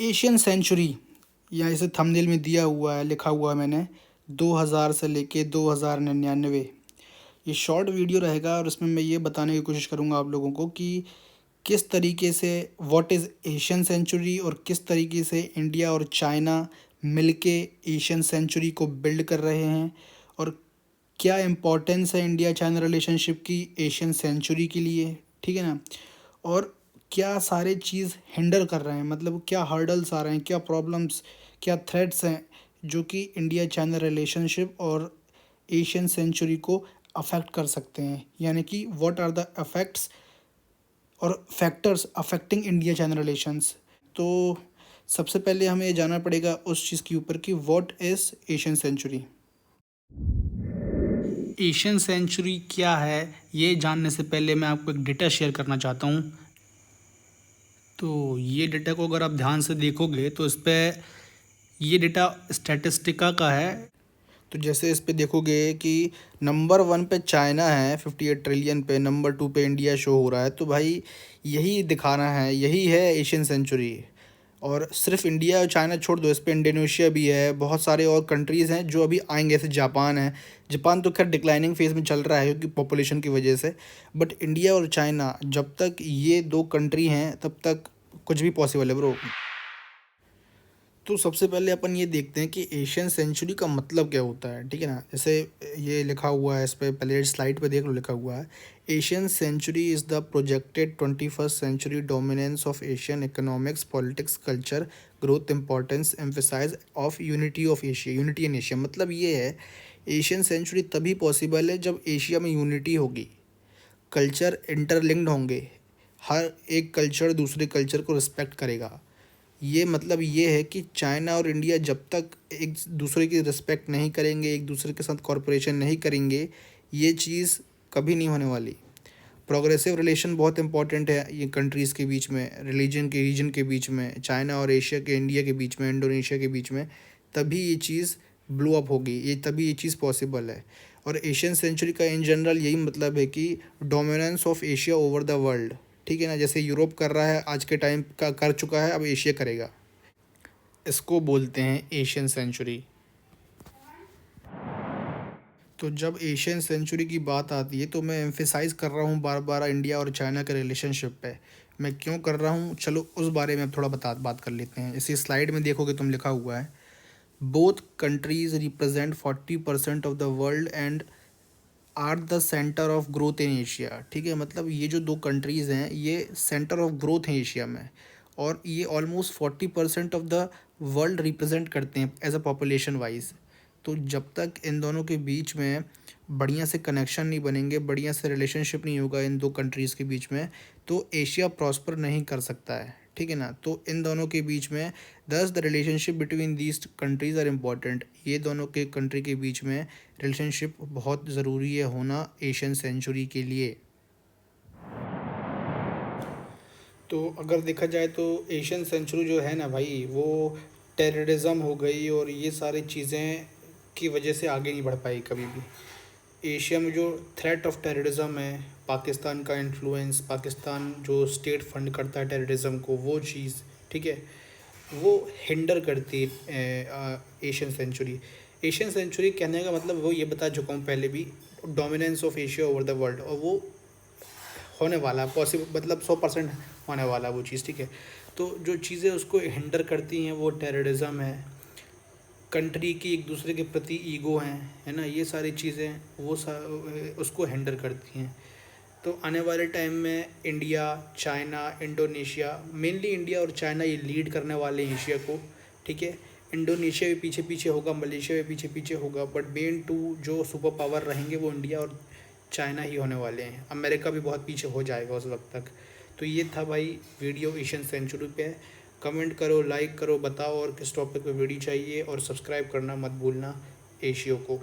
Asian century या इसे thumbnail में दिया हुआ है, लिखा हुआ है मैंने 2000 से लेके 2099। ये शॉर्ट वीडियो रहेगा और इसमें मैं ये बताने की कोशिश करूँगा आप लोगों को कि किस तरीके से व्हाट इज़ एशियन सेंचुरी और किस तरीके से इंडिया और चाइना मिलके एशियन सेंचुरी को बिल्ड कर रहे हैं और क्या इम्पोर्टेंस है इंडिया चाइना रिलेशनशिप की एशियन सेंचुरी के लिए, ठीक है ना। और क्या सारे चीज़ हिंडर कर रहे हैं, मतलब क्या हर्डल्स आ रहे हैं, क्या प्रॉब्लम्स, क्या थ्रेट्स हैं जो कि इंडिया चाइना रिलेशनशिप और एशियन सेंचुरी को अफेक्ट कर सकते हैं, यानी कि व्हाट आर द इफेक्ट्स और factors affecting India China relations. तो सबसे पहले हमें ये जानना पड़ेगा उस चीज़ के ऊपर कि what is Asian century. Asian century क्या है ये जानने से पहले मैं आपको एक डेटा शेयर करना चाहता हूँ। तो ये डेटा को अगर आप ध्यान से देखोगे तो इस पे ये डेटा स्टैटिस्टिका का है। तो जैसे इस पे देखोगे कि नंबर 1 पे चाइना है 58 ट्रिलियन पे, नंबर 2 पे इंडिया शो हो रहा है। तो भाई यही दिखाना है, यही है एशियन सेंचुरी। और सिर्फ इंडिया और चाइना छोड़ दो, इस पे इंडोनेशिया भी है, बहुत सारे और कंट्रीज़ हैं जो अभी आएंगे, जैसे जापान है। जापान तो खैर डिक्लाइनिंग फेज़ में चल रहा है क्योंकि पॉपुलेशन की वजह से। बट इंडिया और चाइना, जब तक ये दो कंट्री हैं तब तक कुछ भी पॉसिबल है ब्रो। तो सबसे पहले अपन ये देखते हैं कि एशियन सेंचुरी का मतलब क्या होता है, ठीक है ना। जैसे ये लिखा हुआ है इस पे, पहले स्लाइड पे देख लो, लिखा हुआ है Asian century is the projected 21st century dominance of Asian economics, politics, culture, growth, importance, emphasize of unity of Asia, unity in Asia. मतलब ये है एशियन सेंचुरी तभी पॉसिबल है जब एशिया में यूनिटी होगी, कल्चर इंटरलिंक्ड होंगे, हर एक कल्चर दूसरे कल्चर को रिस्पेक्ट करेगा। ये मतलब ये है कि चाइना और इंडिया जब तक एक दूसरे की रिस्पेक्ट नहीं करेंगे, एक दूसरे के साथ कॉरपोरेशन नहीं करेंगे, ये चीज़ कभी नहीं होने वाली। प्रोग्रेसिव रिलेशन बहुत इंपॉर्टेंट है ये कंट्रीज़ के बीच में, रिलीजन के रीजन के बीच में, चाइना और एशिया के, इंडिया के बीच में, इंडोनेशिया के बीच में। तभी ये चीज़ ब्लो अप होगी, ये तभी ये चीज़ पॉसिबल है। और एशियन सेंचुरी का इन जनरल यही मतलब है कि dominance of Asia over the world, ठीक है ना। जैसे यूरोप कर रहा है आज के टाइम का, कर चुका है, अब एशिया करेगा। इसको बोलते हैं एशियन सेंचुरी। तो जब एशियन सेंचुरी की बात आती है तो मैं एम्फेसाइज़ कर रहा हूँ बार बार इंडिया और चाइना के रिलेशनशिप पे। मैं क्यों कर रहा हूँ, चलो उस बारे में थोड़ा बात कर लेते हैं। इसी स्लाइड में देखोगे तुम, लिखा हुआ है both countries represent 40% of the world and are the centre of growth in Asia, ठीक है। मतलब ये जो दो कंट्रीज़ हैं ये सेंटर ऑफ ग्रोथ हैं एशिया में, और ये almost 40% of the world represent करते हैं एज अ पॉपुलेशन वाइज। तो जब तक इन दोनों के बीच में बढ़िया से कनेक्शन नहीं बनेंगे, बढ़िया से रिलेशनशिप नहीं होगा इन दो कंट्रीज़ के बीच में, तो एशिया प्रॉस्पर नहीं कर सकता है, ठीक है ना। तो इन दोनों के बीच में दस the relationship between these countries are important. ये दोनों के कंट्री के बीच में रिलेशनशिप बहुत ज़रूरी है होना एशियन सेंचुरी के लिए। तो अगर देखा जाए तो एशियन सेंचुरी जो है ना भाई, वो टेररिज्म हो गई और ये सारी चीज़ें की वजह से आगे नहीं बढ़ पाई कभी भी। एशिया में जो थ्रेट ऑफ टेररिज्म है, पाकिस्तान का इन्फ्लुएंस, पाकिस्तान जो स्टेट फंड करता है टेररिज्म को, वो चीज़, ठीक है, वो हिंडर करती है एशियन सेंचुरी। एशियन सेंचुरी कहने का मतलब वो ये बता चुका हूँ पहले भी, dominance of Asia over the world, और वो होने वाला पॉसिबल, मतलब 100% होने वाला वो चीज़, ठीक है। तो जो चीज़ें उसको हिंडर करती हैं वो टेररिज्म है, कंट्री की एक दूसरे के प्रति ईगो हैं, है ना, ये सारी चीज़ें वो उसको हिंडर करती हैं। तो आने वाले टाइम में India, China, Indonesia, mainly India और चाइना ये लीड करने वाले हैं एशिया को, ठीक है। इंडोनेशिया भी पीछे पीछे होगा, मलेशिया भी पीछे पीछे होगा, बट मेन टू जो सुपर पावर रहेंगे वो इंडिया और चाइना ही होने वाले हैं। अमेरिका भी बहुत पीछे हो जाएगा उस वक्त तक। तो ये था भाई वीडियो एशियन सेंचुरी पे। कमेंट करो, लाइक करो, बताओ और किस टॉपिक पे वीडियो चाहिए, और सब्सक्राइब करना मत भूलना एशियो को।